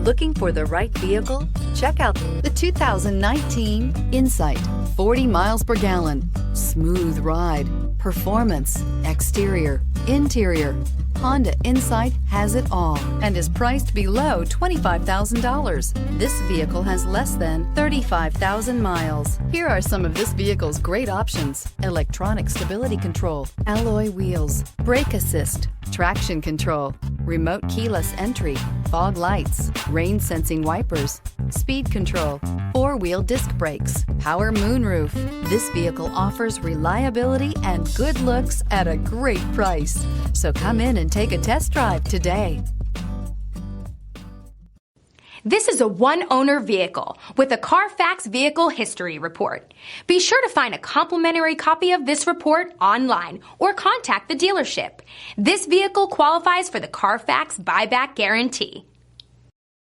Looking for the right vehicle? Check out the 2019 Insight. 40 miles per gallon. Smooth ride. Performance. Exterior. Interior. Honda Insight has it all and is priced below $25,000. This vehicle has less than 35,000 miles. Here are some of this vehicle's great options: electronic stability control, alloy wheels, brake assist, traction control, remote keyless entry, fog lights, rain sensing wipers, speed control, four-wheel disc brakes, power moonroof. This vehicle offers reliability and good looks at a great price. So come in and take a test drive today. This is a one-owner vehicle with a Carfax Vehicle History Report. Be sure to find a complimentary copy of this report online or contact the dealership. This vehicle qualifies for the Carfax Buyback Guarantee.